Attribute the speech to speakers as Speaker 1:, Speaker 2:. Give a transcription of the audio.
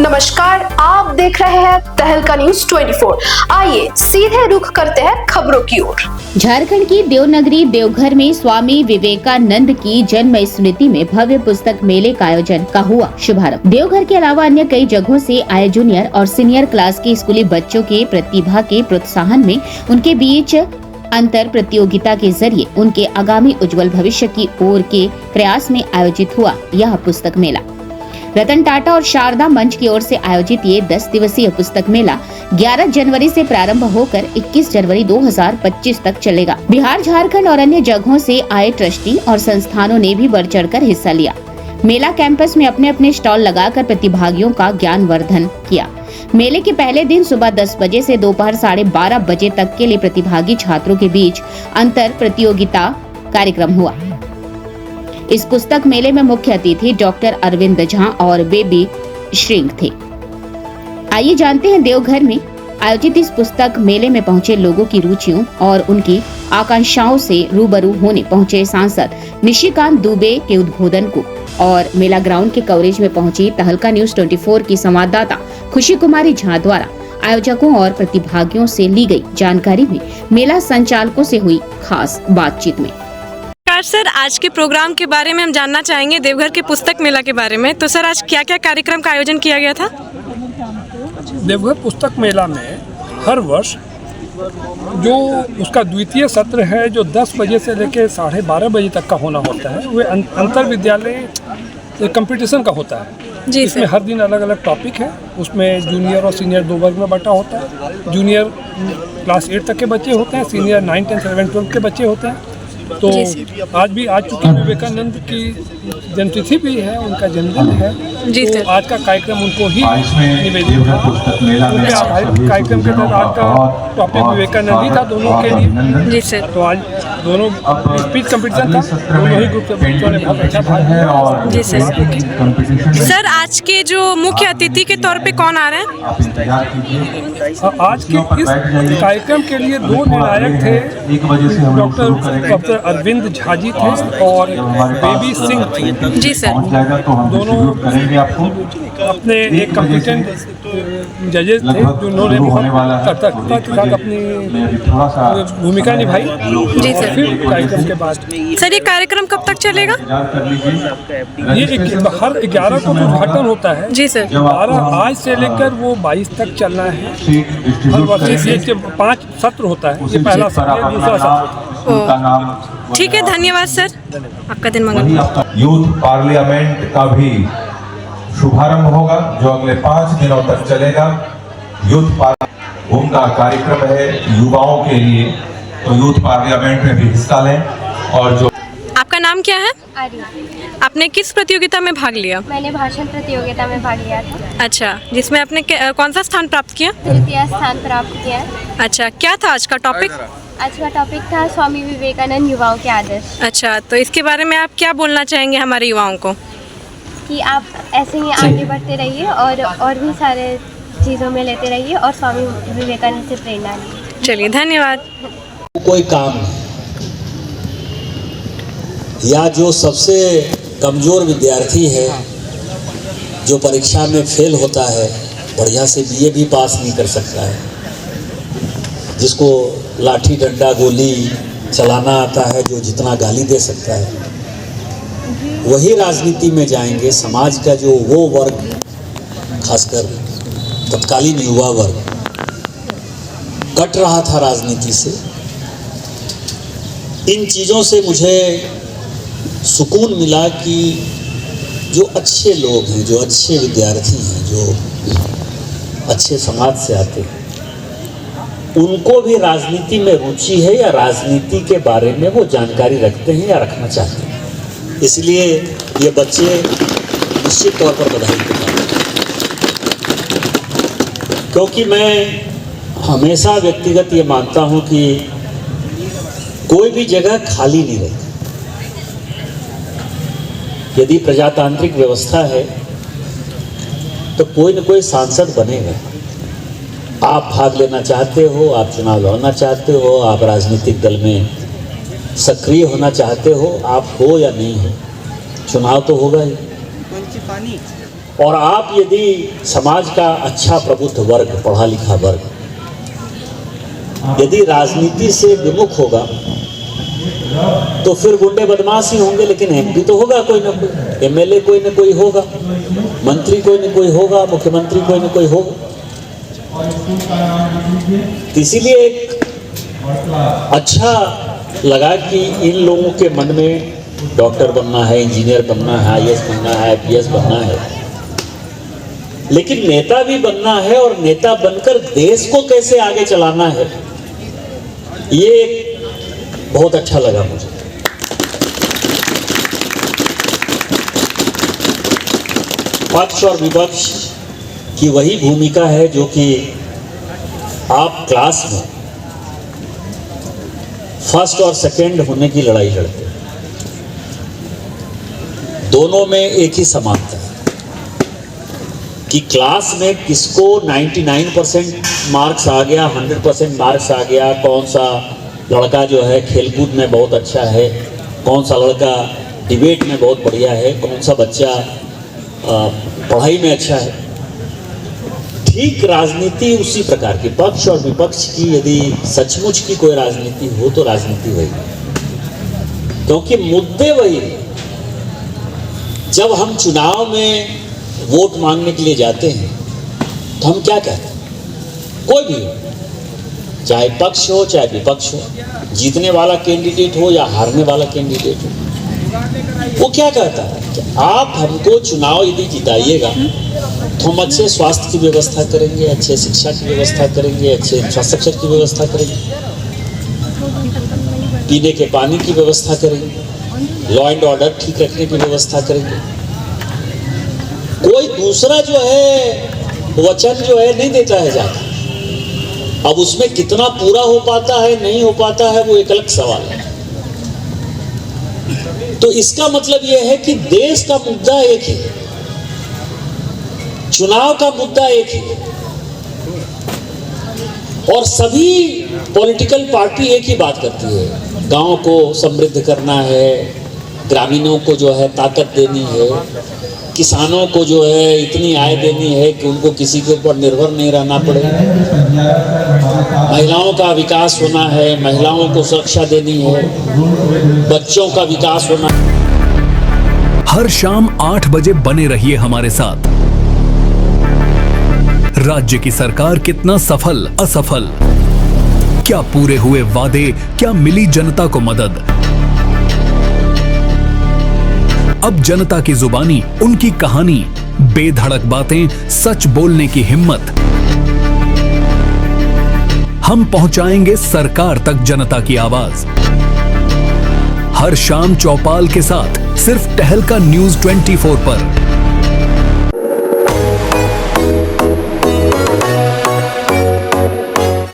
Speaker 1: नमस्कार, आप देख रहे हैं तहलका न्यूज 24। आइए सीधे रुख करते हैं खबरों की ओर।
Speaker 2: झारखंड की देवनगरी देवघर में स्वामी विवेकानंद की जन्म स्मृति में भव्य पुस्तक मेले का आयोजन का हुआ शुभारंभ। देवघर के अलावा अन्य कई जगहों से आए जूनियर और सीनियर क्लास के स्कूली बच्चों के प्रतिभा के प्रोत्साहन में उनके बीच अंतर प्रतियोगिता के जरिए उनके आगामी उज्जवल भविष्य की ओर के प्रयास में आयोजित हुआ यह पुस्तक मेला। रतन टाटा और शारदा मंच की ओर से आयोजित ये 10 दिवसीय पुस्तक मेला 11 जनवरी से प्रारंभ होकर 21 जनवरी 2025 तक चलेगा। बिहार, झारखंड और अन्य जगहों से आए ट्रस्टी और संस्थानों ने भी बढ़ चढ़कर हिस्सा लिया। मेला कैंपस में अपने अपने स्टॉल लगाकर प्रतिभागियों का ज्ञानवर्धन किया। मेले के पहले दिन सुबह 10 बजे से दोपहर 12:30 बजे तक के लिए प्रतिभागी छात्रों के बीच अंतर प्रतियोगिता कार्यक्रम हुआ। इस पुस्तक मेले में मुख्य अतिथि डॉक्टर अरविंद झा और बेबी श्रृंग थे। आइए जानते हैं देवघर में आयोजित इस पुस्तक मेले में पहुंचे लोगों की रुचियों और उनकी आकांक्षाओं से रूबरू होने पहुंचे सांसद निशिकांत दुबे के उद्बोधन को और मेला ग्राउंड के कवरेज में पहुंची तहलका न्यूज 24 की संवाददाता खुशी कुमारी झा द्वारा आयोजकों और प्रतिभागियों से ली गई जानकारी में मेला संचालकों से हुई खास बातचीत में।
Speaker 3: सर, आज के प्रोग्राम के बारे में हम जानना चाहेंगे, देवघर के पुस्तक मेला के बारे में। तो सर, आज क्या क्या कार्यक्रम का आयोजन किया गया था?
Speaker 4: देवघर पुस्तक मेला में हर वर्ष जो उसका द्वितीय सत्र है, जो 10 बजे से लेकर 12:30 बजे तक का होना होता है, वो अंतर विद्यालय कंपटीशन का होता है जी। इसमें हर दिन अलग अलग टॉपिक है। उसमें जूनियर और सीनियर 2 वर्ग में बंटा होता है। जूनियर क्लास 8 तक के बच्चे होते हैं, सीनियर 9, 10, 11, 12 के बच्चे होते हैं। तो आज चूँकि विवेकानंद की जन्मतिथि भी है, उनका जन्मदिन है, तो आज का कार्यक्रम उनको ही निवेदित है। उनके आधारित कार्यक्रम के तहत आज का टॉपिक विवेकानंद ही था दोनों के लिए जी सर। तो आज दोनों स्पीच कंपटीशन था, दोनों ही ग्रुप के बच्चों ने बहुत अच्छा भाग लिया जी सर।
Speaker 3: सर, आज के जो मुख्य अतिथि के तौर पे कौन आ रहे हैं?
Speaker 4: आज के इस कार्यक्रम के लिए 2 निर्णायक थे, डॉक्टर अरविंद झा जी थे और बेबी सिंह थी
Speaker 3: जी सर।
Speaker 4: दोनों अपने एक कॉम्पिटेंट जजेस थे, जो उन्होंने तत्परता के साथ अपनी भूमिका निभाई
Speaker 3: जी सर।
Speaker 4: फिर कार्यक्रम के बाद
Speaker 3: सर, ये कार्यक्रम कब तक चलेगा?
Speaker 4: ये हर 11 को तो उद्घाटन होता है
Speaker 3: जी सर।
Speaker 4: 12 आज से लेकर वो 22 तक चलना है। हर वर्ष ये 5 सत्र होता है। ये पहला सत्र है, दूसरा सत्र।
Speaker 3: ठीक है, धन्यवाद सर, आपका दिन मंगल।
Speaker 5: यूथ पार्लियामेंट का भी शुभारंभ होगा, जो अगले 5 दिनों तक चलेगा। यूथ पार्लियामेंट उनका कार्यक्रम है युवाओं के लिए, तो यूथ पार्लियामेंट में भी हिस्सा लें। और जो
Speaker 3: आपका नाम क्या है?
Speaker 6: आर्या।
Speaker 3: आपने किस प्रतियोगिता में भाग लिया?
Speaker 6: मैंने भाषण प्रतियोगिता में भाग लिया था।
Speaker 3: अच्छा, जिसमें आपने कौन सा स्थान प्राप्त किया?
Speaker 6: तृतीय स्थान प्राप्त किया।
Speaker 3: अच्छा, क्या था आज का टॉपिक?
Speaker 6: आज का टॉपिक था स्वामी विवेकानंद युवाओं के आदर्श।
Speaker 3: अच्छा, तो इसके बारे में आप क्या बोलना चाहेंगे हमारे युवाओं को?
Speaker 6: कि आप ऐसे ही आगे बढ़ते रहिए और भी सारे चीज़ों में लेते रहिए और स्वामी विवेकानंद से प्रेरणा लीजिए।
Speaker 3: चलिए, धन्यवाद।
Speaker 7: कोई काम नहीं, या जो सबसे कमज़ोर विद्यार्थी है, जो परीक्षा में फेल होता है, बढ़िया से बीए भी पास नहीं कर सकता है, जिसको लाठी डंडा गोली चलाना आता है, जो जितना गाली दे सकता है, वही राजनीति में जाएंगे। समाज का जो वो वर्ग, खासकर तत्कालीन युवा वर्ग कट रहा था राजनीति से, इन चीज़ों से मुझे सुकून मिला कि जो अच्छे लोग हैं, जो अच्छे विद्यार्थी हैं, जो अच्छे समाज से आते हैं, उनको भी राजनीति में रुचि है या राजनीति के बारे में वो जानकारी रखते हैं या रखना चाहते हैं। इसलिए ये बच्चे निश्चित तौर पर बधाई के पात्र हैं, क्योंकि मैं हमेशा व्यक्तिगत ये मानता हूँ कि कोई भी जगह खाली नहीं रहती। यदि प्रजातांत्रिक व्यवस्था है तो कोई न कोई सांसद बनेगा। आप भाग लेना चाहते हो, आप चुनाव लड़ना चाहते हो, आप राजनीतिक दल में सक्रिय होना चाहते हो, आप हो या नहीं हो, चुनाव तो होगा ही। और आप यदि समाज का अच्छा प्रबुद्ध वर्ग, पढ़ा लिखा वर्ग, यदि राजनीति से विमुख होगा तो फिर गुंडे बदमाश ही होंगे, लेकिन एमपी तो होगा कोई ना कोई, एमएलए कोई ना कोई होगा, मंत्री कोई ना कोई होगा, मुख्यमंत्री कोई ना कोई होगा। इसीलिए एक अच्छा लगा कि इन लोगों के मन में डॉक्टर बनना है, इंजीनियर बनना है, आईएएस बनना है, आईपीएस बनना है, लेकिन नेता भी बनना है और नेता बनकर देश को कैसे आगे चलाना है, ये बहुत अच्छा लगा मुझे। पक्ष और विपक्ष की वही भूमिका है जो कि आप क्लास में फर्स्ट और सेकंड होने की लड़ाई लड़ते हैं। दोनों में एक ही समानता है कि क्लास में किसको 99% मार्क्स आ गया, 100% मार्क्स आ गया, कौन सा लड़का जो है खेलकूद में बहुत अच्छा है, कौन सा लड़का डिबेट में बहुत बढ़िया है, कौन सा बच्चा पढ़ाई में अच्छा है। ठीक राजनीति उसी प्रकार की, पक्ष और विपक्ष की यदि सचमुच की कोई राजनीति हो तो राजनीति वही, क्योंकि मुद्दे वही। जब हम चुनाव में वोट मांगने के लिए जाते हैं तो हम क्या कहते हैं, कोई भी हो, चाहे पक्ष हो चाहे विपक्ष हो, जीतने वाला कैंडिडेट हो या हारने वाला कैंडिडेट हो, वो क्या कहता है कि आप हमको चुनाव यदि जिताइएगा तो हम अच्छे स्वास्थ्य की व्यवस्था करेंगे, अच्छे शिक्षा की व्यवस्था करेंगे, अच्छे इंफ्रास्ट्रक्चर की व्यवस्था करेंगे, पीने के पानी की व्यवस्था करेंगे, लॉ एंड ऑर्डर ठीक रखने की व्यवस्था करेंगे। कोई दूसरा जो है वचन जो है नहीं देता है जाकर। अब उसमें कितना पूरा हो पाता है नहीं हो पाता है वो एक अलग सवाल है। तो इसका मतलब यह है कि देश का मुद्दा एक ही, चुनाव का मुद्दा एक ही, और सभी पॉलिटिकल पार्टी एक ही बात करती है, गांव को समृद्ध करना है, ग्रामीणों को जो है ताकत देनी है, किसानों को जो है इतनी आय देनी है कि उनको किसी के ऊपर निर्भर नहीं रहना पड़े, महिलाओं का विकास होना है, महिलाओं को सुरक्षा देनी है, बच्चों का विकास होना।
Speaker 8: हर शाम 8 बजे बने रहिए हमारे साथ। राज्य की सरकार कितना सफल असफल, क्या पूरे हुए वादे, क्या मिली जनता को मदद। अब जनता की जुबानी उनकी कहानी, बेधड़क बातें, सच बोलने की हिम्मत। हम पहुंचाएंगे सरकार तक जनता की आवाज। हर शाम चौपाल के साथ सिर्फ टहलका न्यूज़ 24 पर।